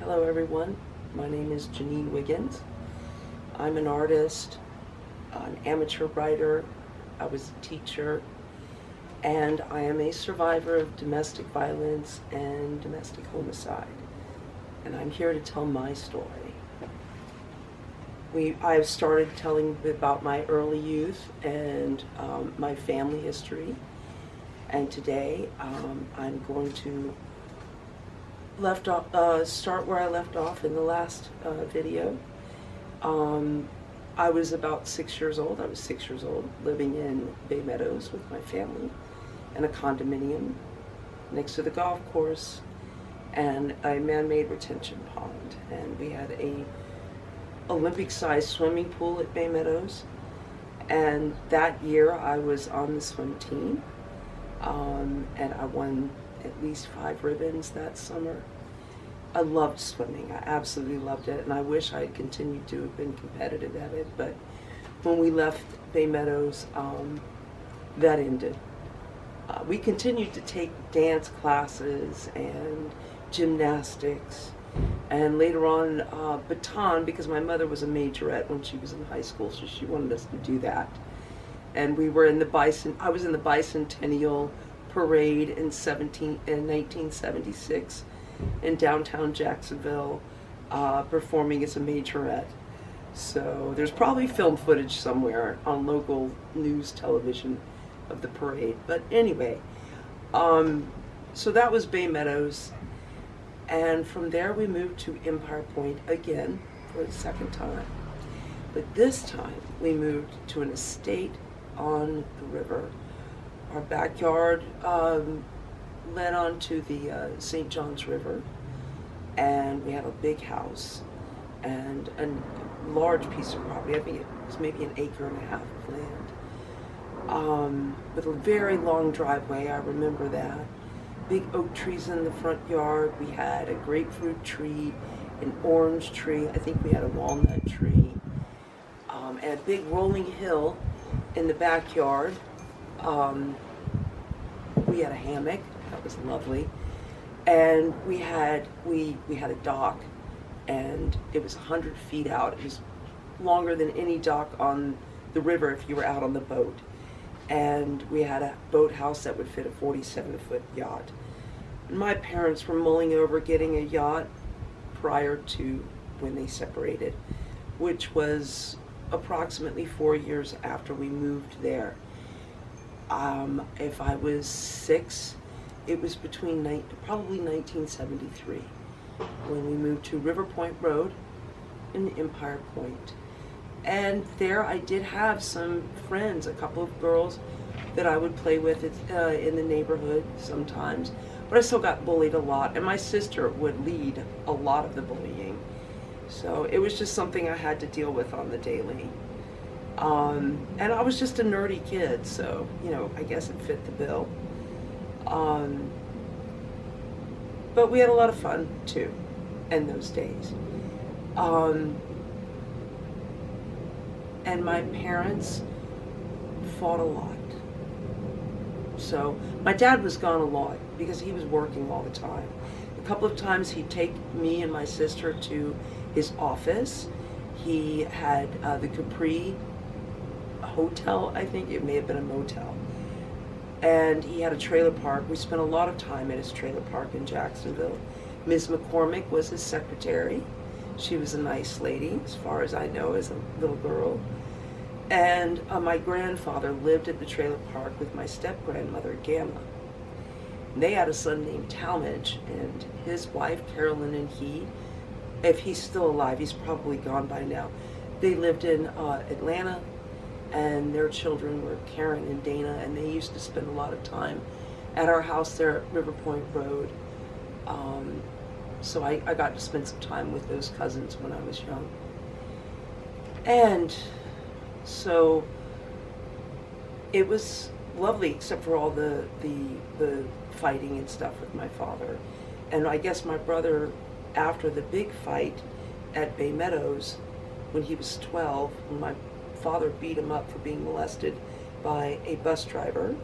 Hello everyone, my name is Janine Wiggins. I'm an artist, an amateur writer, I was a teacher, and I am a survivor of domestic violence and domestic homicide. And I'm here to tell my story. I've started telling about my early youth and my family history. And today I'm going to start where I left off in the last video. I was about 6 years old. I was 6 years old, living in Baymeadows with my family in a condominium next to the golf course and a man-made retention pond. And we had a Olympic-sized swimming pool at Baymeadows. And that year I was on the swim team, and I won at least 5 ribbons that summer. I loved swimming. I absolutely loved it, and I wish I had continued to have been competitive at it, but when we left Baymeadows, that ended. We continued to take dance classes and gymnastics, and later on baton, because my mother was a majorette when she was in high school, so she wanted us to do that. And we were in the I was in the bicentennial parade in 1976 in downtown Jacksonville, performing as a majorette. So there's probably film footage somewhere on local news television of the parade. But anyway, so that was Baymeadows. And from there we moved to Empire Point again for the second time. But this time we moved to an estate on the river. Our backyard led onto the St. Johns River, and we had a big house and a large piece of property. I think it was maybe an acre and a half of land, with a very long driveway. I remember that. Big oak trees in the front yard. We had a grapefruit tree, an orange tree. I think we had a walnut tree, and a big rolling hill in the backyard. We had a hammock. That was lovely. And we had a dock, and it was 100 feet out. It was longer than any dock on the river if you were out on the boat. And we had a boathouse that would fit a 47-foot yacht. And my parents were mulling over getting a yacht prior to when they separated, which was approximately 4 years after we moved there. If I was 6, it was between probably 1973 when we moved to River Point Road in Empire Point. And there I did have some friends, a couple of girls that I would play with in the neighborhood sometimes, but I still got bullied a lot, and my sister would lead a lot of the bullying. So it was just something I had to deal with on the daily. And I was just a nerdy kid, so, you know, I guess it fit the bill. But we had a lot of fun, too, in those days. And my parents fought a lot. So my dad was gone a lot because he was working all the time. A couple of times he'd take me and my sister to his office. He had the Capri Hotel, I think it may have been a motel, and he had a trailer park. We spent a lot of time at his trailer park in Jacksonville. Ms. McCormick was his secretary. She was a nice lady, as far as I know, as a little girl. And my grandfather lived at the trailer park with my step-grandmother, Gamma. And they had a son named Talmadge, and his wife, Carolyn, and he, if he's still alive, he's probably gone by now, they lived in Atlanta, and their children were Karen and Dana, and they used to spend a lot of time at our house there at River Point Road. So I got to spend some time with those cousins when I was young. And so it was lovely, except for all the fighting and stuff with my father. And I guess my brother, after the big fight at Baymeadows, when he was 12, when my father beat him up for being molested by a bus driver,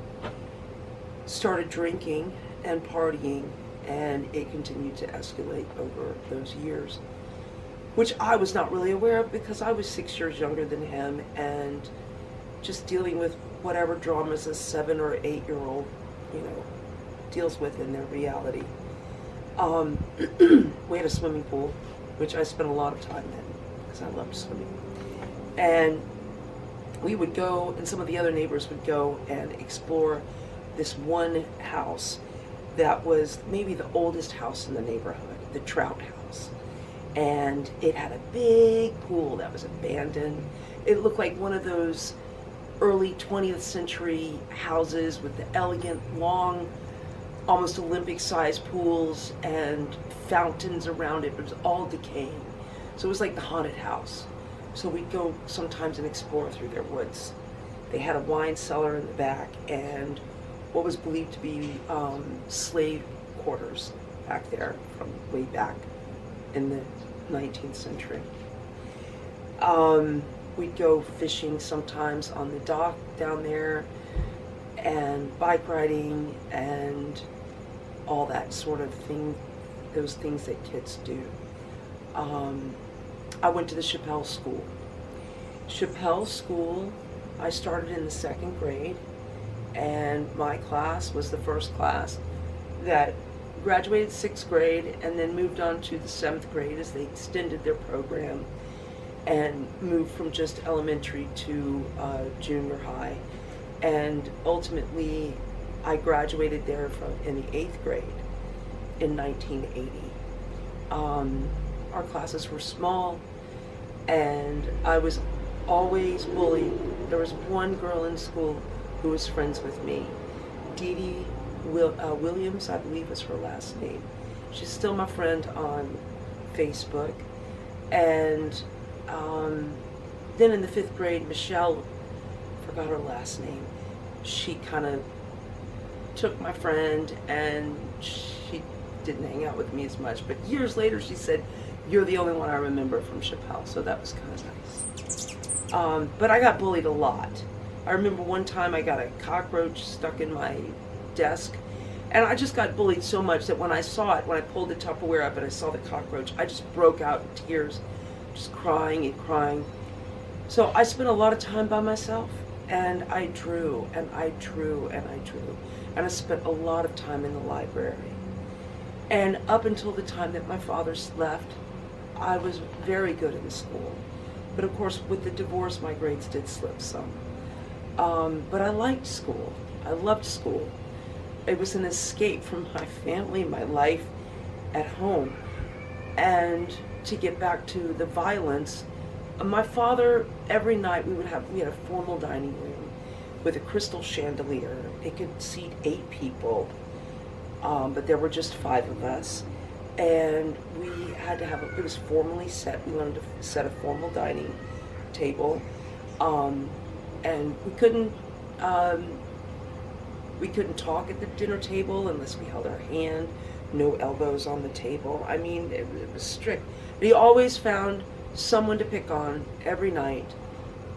started drinking and partying and it continued to escalate over those years, which I was not really aware of because I was 6 years younger than him and just dealing with whatever dramas a 7 or 8-year-old, deals with in their reality. We had a swimming pool, which I spent a lot of time in because I loved swimming. And we would go, and some of the other neighbors would go and explore this one house that was maybe the oldest house in the neighborhood, the Trout House. And it had a big pool that was abandoned. It looked like one of those early 20th century houses with the elegant, long, almost Olympic-sized pools and fountains around it. It was all decaying. So it was like the haunted house. So we'd go sometimes and explore through their woods. They had a wine cellar in the back and what was believed to be slave quarters back there from way back in the 19th century. We'd go fishing sometimes on the dock down there and bike riding and all that sort of thing, those things that kids do. I went to the Chappell School. Chappell School, I started in the 2nd grade, and my class was the first class that graduated 6th grade and then moved on to the 7th grade as they extended their program and moved from just elementary to junior high. And ultimately, I graduated there in the 8th grade in 1980. Our classes were small, and I was always bullied. There was one girl in school who was friends with me, Dee Dee Williams, I believe is her last name. She's still my friend on Facebook. And then in the 5th grade, Michelle, forgot her last name, she kind of took my friend and she didn't hang out with me as much. But years later, she said, "You're the only one I remember from Chappell," so that was kind of nice. But I got bullied a lot. I remember one time I got a cockroach stuck in my desk, and I just got bullied so much that when I saw it, when I pulled the Tupperware up and I saw the cockroach, I just broke out in tears, just crying and crying. So I spent a lot of time by myself, and I drew, and I drew, and I drew. And I spent a lot of time in the library. And up until the time that my father left, I was very good in school. But of course, with the divorce, my grades did slip some. But I liked school. I loved school. It was an escape from my family, my life at home. And to get back to the violence, my father, every night we had a formal dining room with a crystal chandelier. It could seat 8 people, but there were just 5 of us. And we had to have, it was formally set. We wanted to set a formal dining table. And we couldn't talk at the dinner table unless we held our hand, no elbows on the table. I mean, it was strict. But he always found someone to pick on every night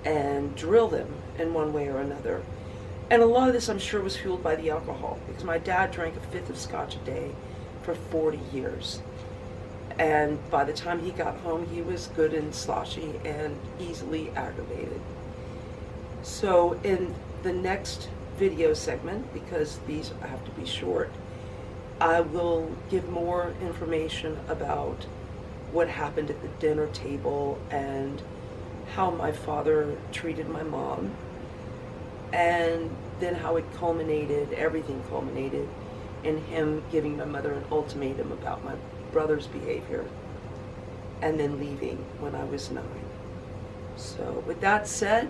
and drill them in one way or another. And a lot of this, I'm sure, was fueled by the alcohol, because my dad drank a 5th of scotch a day for 40 years. And by the time he got home, he was good and sloshy and easily aggravated. So in the next video segment, because these have to be short, I will give more information about what happened at the dinner table and how my father treated my mom, and then how it culminated, everything culminated in him giving my mother an ultimatum about my brother's behavior and then leaving when I was 9. So with that said,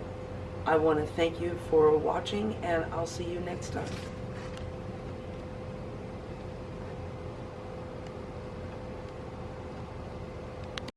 I want to thank you for watching, and I'll see you next time.